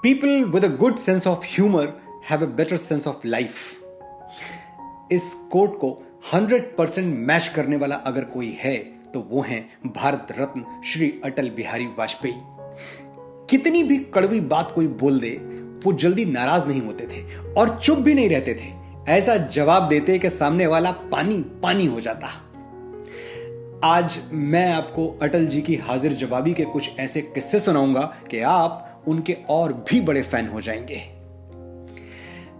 People with a good sense of humor have a better sense of life. इस coat को 100% match करने वाला अगर कोई है तो वो है भारत रत्न श्री अटल बिहारी वाजपेयी। कितनी भी कड़वी बात कोई बोल दे वो जल्दी नाराज नहीं होते थे और चुप भी नहीं रहते थे। ऐसा जवाब देते कि सामने वाला पानी पानी हो जाता। आज मैं आपको अटल जी की हाजिर जवाबी के कुछ ऐसे किस्से सुनाऊंगा कि आप उनके और भी बड़े फैन हो जाएंगे।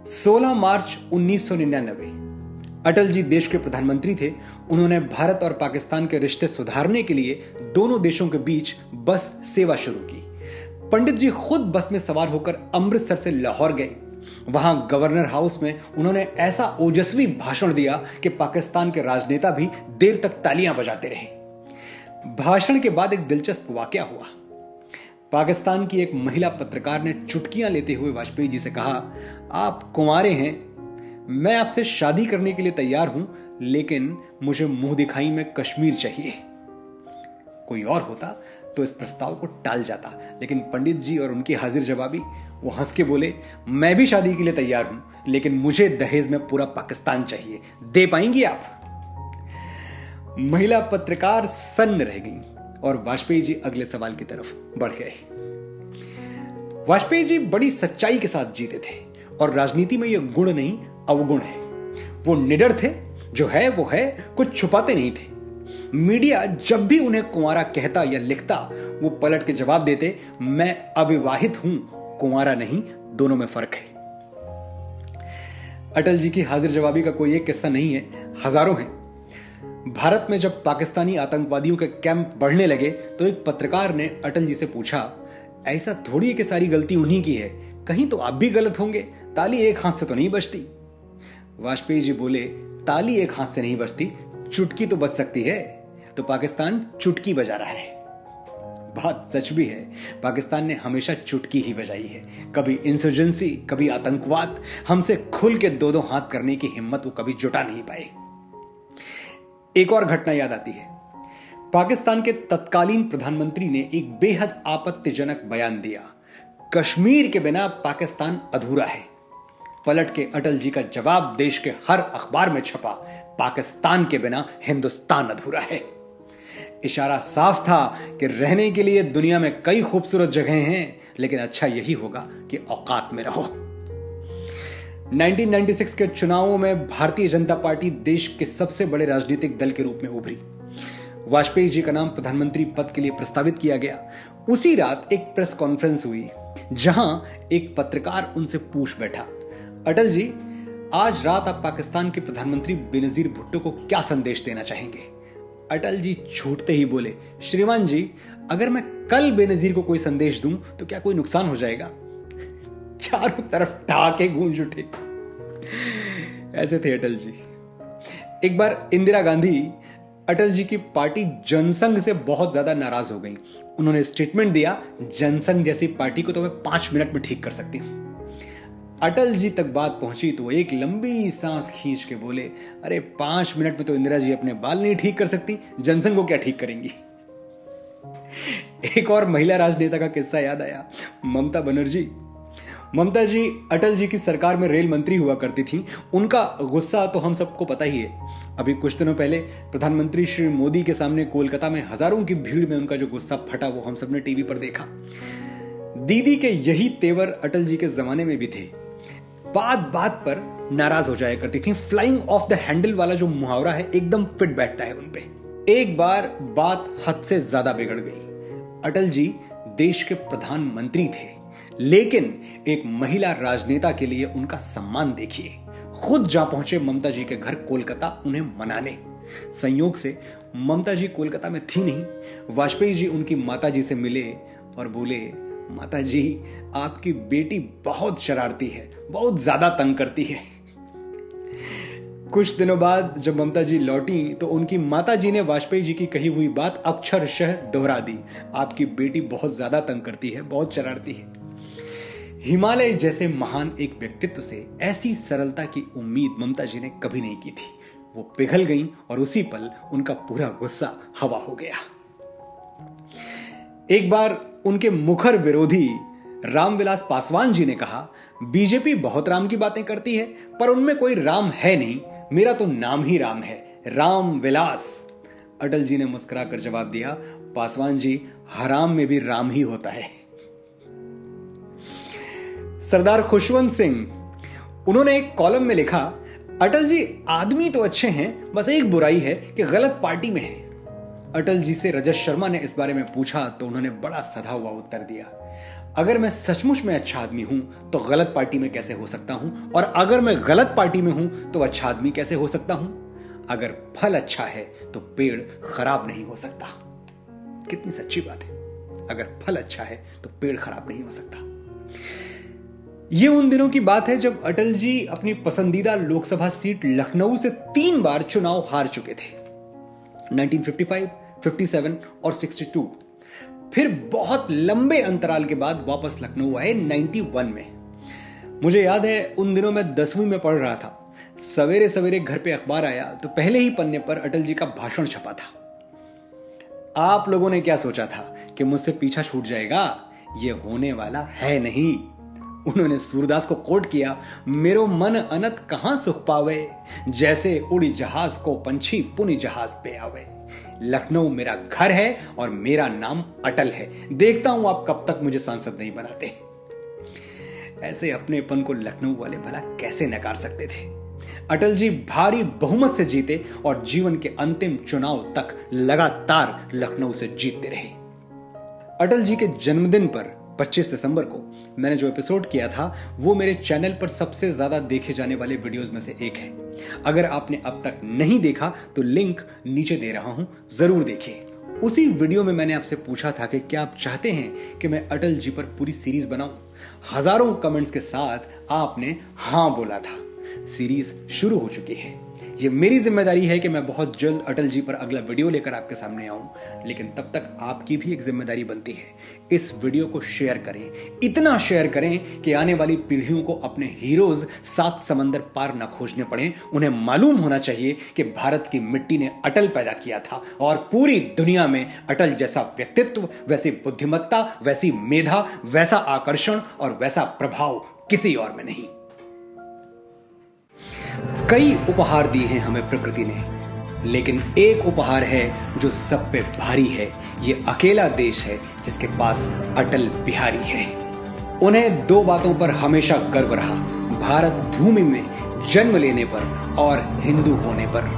16 मार्च 1999 अटल जी देश के प्रधानमंत्री थे। उन्होंने भारत और पाकिस्तान के रिश्ते सुधारने के लिए दोनों देशों के बीच बस सेवा शुरू की। पंडित जी खुद बस में सवार होकर अमृतसर से लाहौर गए। वहां गवर्नर हाउस में उन्होंने ऐसा ओजस्वी भाषण दिया कि पाकिस्तान के राजनेता भी देर तक तालियां बजाते रहे। भाषण के बाद एक दिलचस्प वाकया हुआ। पाकिस्तान की एक महिला पत्रकार ने चुटकियां लेते हुए वाजपेयी जी से कहा, आप कुंवारे हैं, मैं आपसे शादी करने के लिए तैयार हूं, लेकिन मुझे मुंह दिखाई में कश्मीर चाहिए। कोई और होता तो इस प्रस्ताव को टाल जाता, लेकिन पंडित जी और उनकी हाजिर जवाबी वो हंस के बोले, मैं भी शादी के लिए तैयार हूं, लेकिन मुझे दहेज में पूरा पाकिस्तान चाहिए, दे पाएंगी आप? महिला पत्रकार सन्न रह गई और वाजपेयी जी अगले सवाल की तरफ बढ़ गए। वाजपेयी जी बड़ी सच्चाई के साथ जीते थे और राजनीति में यह गुण नहीं अवगुण है। वो निडर थे, जो है वो है, कुछ छुपाते नहीं थे। मीडिया जब भी उन्हें कुंवारा कहता या लिखता वो पलट के जवाब देते, मैं अविवाहित हूं, कुंवारा नहीं, दोनों में फर्क है। अटल जी की हाजिर जवाबी का कोई एक किस्सा नहीं है, हजारों हैं। भारत में जब पाकिस्तानी आतंकवादियों के कैंप बढ़ने लगे तो एक पत्रकार ने अटल जी से पूछा, ऐसा थोड़ी है कि सारी गलती उन्हीं की है, कहीं तो आप भी गलत होंगे, ताली एक हाथ से तो नहीं बजती। वाजपेयी जी बोले, ताली एक हाथ से नहीं बजती, चुटकी तो बज सकती है, तो पाकिस्तान चुटकी बजा रहा है। बात सच भी है, पाकिस्तान ने हमेशा चुटकी ही बजाई है। कभी इंसर्जेंसी, कभी आतंकवाद, हमसे खुल के दो हाथ करने की हिम्मत वो कभी जुटा नहीं पाए। एक और घटना याद आती है। पाकिस्तान के तत्कालीन प्रधानमंत्री ने एक बेहद आपत्तिजनक बयान दिया, कश्मीर के बिना पाकिस्तान अधूरा है। पलट के अटल जी का जवाब देश के हर अखबार में छपा, पाकिस्तान के बिना हिंदुस्तान अधूरा है। इशारा साफ था कि रहने के लिए दुनिया में कई खूबसूरत जगहें हैं, लेकिन अच्छा यही होगा कि औकात में रहो। 1996 के चुनावों में भारतीय जनता पार्टी देश के सबसे बड़े राजनीतिक दल के रूप में उभरी। वाजपेयी जी का नाम प्रधानमंत्री पद के लिए प्रस्तावित किया गया। उसी रात एक प्रेस कॉन्फ्रेंस हुई जहां एक पत्रकार उनसे पूछ बैठा, अटल जी, आज रात आप पाकिस्तान के प्रधानमंत्री बेनजीर भुट्टो को क्या संदेश देना चाहेंगे? अटल जी छूटते ही बोले, श्रीमान जी, अगर मैं कल बेनजीर को कोई संदेश दूं तो क्या कोई नुकसान हो जाएगा? चारों तरफ ठहाके गूंज उठे। ऐसे थे अटल जी। एक बार इंदिरा गांधी अटल जी की पार्टी जनसंघ से बहुत ज्यादा नाराज हो गई। उन्होंने स्टेटमेंट दिया, जनसंघ जैसी पार्टी को तो मैं 5 मिनट में ठीक कर सकती हूं। अटल जी तक बात पहुंची तो एक लंबी सांस खींच के बोले, अरे 5 मिनट में तो इंदिरा जी अपने बाल नहीं ठीक कर सकती, जनसंघ को क्या ठीक करेंगी? एक और महिला राजनेता का किस्सा याद आया, ममता बनर्जी। ममता जी अटल जी की सरकार में रेल मंत्री हुआ करती थी। उनका गुस्सा तो हम सबको पता ही है। अभी कुछ दिनों पहले प्रधानमंत्री श्री मोदी के सामने कोलकाता में हजारों की भीड़ में उनका जो गुस्सा फटा वो हम सबने टीवी पर देखा। दीदी के यही तेवर अटल जी के जमाने में भी थे। बात बात पर नाराज हो जाया करती थी। फ्लाइंग ऑफ द हैंडल वाला जो मुहावरा है एकदम फिट बैठता है उनपे। एक बार बात हद से ज्यादा बिगड़ गई। अटल जी देश के प्रधानमंत्री थे, लेकिन एक महिला राजनेता के लिए उनका सम्मान देखिए। खुद जा पहुंचे ममता जी के घर कोलकाता उन्हें मनाने। संयोग से ममता जी कोलकाता में थी नहीं। वाजपेयी जी उनकी माता जी से मिले और बोले, माता जी, आपकी बेटी बहुत शरारती है, बहुत ज्यादा तंग करती है। कुछ दिनों बाद जब ममता जी लौटी तो उनकी माता जी ने वाजपेयी जी की कही हुई बात अक्षरशः दोहरा दी, आपकी बेटी बहुत ज्यादा तंग करती है, बहुत शरारती है। हिमालय जैसे महान एक व्यक्तित्व से ऐसी सरलता की उम्मीद ममता जी ने कभी नहीं की थी। वो पिघल गईं और उसी पल उनका पूरा गुस्सा हवा हो गया। एक बार उनके मुखर विरोधी रामविलास पासवान जी ने कहा, बीजेपी बहुत राम की बातें करती है पर उनमें कोई राम है नहीं, मेरा तो नाम ही राम है, रामविलास। अटल जी ने मुस्कुराकर जवाब दिया, पासवान जी, हराम में भी राम ही होता है। सरदार खुशवंत सिंह, उन्होंने एक कॉलम में लिखा, अटल जी आदमी तो अच्छे हैं, बस एक बुराई है कि गलत पार्टी में हैं। अटल जी से रजत शर्मा ने इस बारे में पूछा तो उन्होंने बड़ा सधा हुआ उत्तर दिया, अगर मैं सचमुच में अच्छा आदमी हूं तो गलत पार्टी में कैसे हो सकता हूं, और अगर मैं गलत पार्टी में हूं तो अच्छा आदमी कैसे हो सकता हूं। अगर फल अच्छा है तो पेड़ खराब नहीं हो सकता। कितनी सच्ची बात है, अगर फल अच्छा है तो पेड़ खराब नहीं हो सकता। यह उन दिनों की बात है जब अटल जी अपनी पसंदीदा लोकसभा सीट लखनऊ से 3 बार चुनाव हार चुके थे, 1955, 57 और 62। फिर बहुत लंबे अंतराल के बाद वापस लखनऊ आए 91 में। मुझे याद है उन दिनों मैं 10वीं में पढ़ रहा था। सवेरे सवेरे घर पे अखबार आया तो पहले ही पन्ने पर अटल जी का भाषण छपा था। आप लोगों ने क्या सोचा था कि मुझसे पीछा छूट जाएगा? ये होने वाला है नहीं। उन्होंने सूरदास को कोट किया, मेरो मन अनत कहां सुख पावे, जैसे उड़ी जहाज को पंछी पुनि जहाज पे आवे। लखनऊ मेरा घर है और मेरा नाम अटल है, देखता हूं आप कब तक मुझे सांसद नहीं बनाते। ऐसे अपनेपन को लखनऊ वाले भला कैसे नकार सकते थे। अटल जी भारी बहुमत से जीते और जीवन के अंतिम चुनाव तक लगातार लखनऊ से जीतते रहे। अटल जी के जन्मदिन पर 25 दिसंबर को मैंने जो एपिसोड किया था वो मेरे चैनल पर सबसे ज्यादा देखे जाने वाले वीडियोस में से एक है। अगर आपने अब तक नहीं देखा तो लिंक नीचे दे रहा हूं, जरूर देखिए। उसी वीडियो में मैंने आपसे पूछा था कि क्या आप चाहते हैं कि मैं अटल जी पर पूरी सीरीज बनाऊं। हजारों कमेंट्स के साथ आपने हां बोला था। सीरीज शुरू हो चुकी है। ये मेरी जिम्मेदारी है कि मैं बहुत जल्द अटल जी पर अगला वीडियो लेकर आपके सामने आऊं, लेकिन तब तक आपकी भी एक जिम्मेदारी बनती है। इस वीडियो को शेयर करें, इतना शेयर करें कि आने वाली पीढ़ियों को अपने हीरोज 7 समंदर पार न खोजने पड़े। उन्हें मालूम होना चाहिए कि भारत की मिट्टी ने अटल पैदा किया था और पूरी दुनिया में अटल जैसा व्यक्तित्व, वैसी बुद्धिमत्ता, वैसी मेधा, वैसा आकर्षण और वैसा प्रभाव किसी और में नहीं। कई उपहार दिए हैं हमें प्रकृति ने, लेकिन एक उपहार है जो सब पे भारी है। ये अकेला देश है जिसके पास अटल बिहारी है। उन्हें 2 बातों पर हमेशा गर्व रहा, भारत भूमि में जन्म लेने पर और हिंदू होने पर।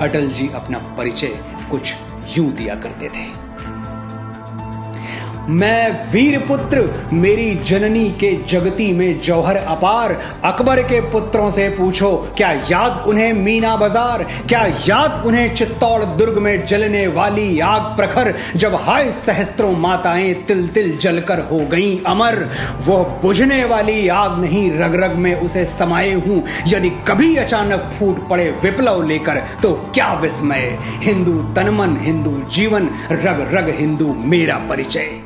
अटल जी अपना परिचय कुछ यूं दिया करते थे, मैं वीर पुत्र, मेरी जननी के जगती में जौहर अपार। अकबर के पुत्रों से पूछो, क्या याद उन्हें मीना बाजार, क्या याद उन्हें चित्तौड़ दुर्ग में जलने वाली आग प्रखर, जब हाय सहस्त्रों माताएं तिल तिल जलकर हो गईं अमर। वो बुझने वाली आग नहीं, रग रग में उसे समाये हूं। यदि कभी अचानक फूट पड़े विप्लव लेकर तो क्या विस्मय। हिंदू तनमन, हिंदू जीवन, रग रग हिंदू मेरा परिचय।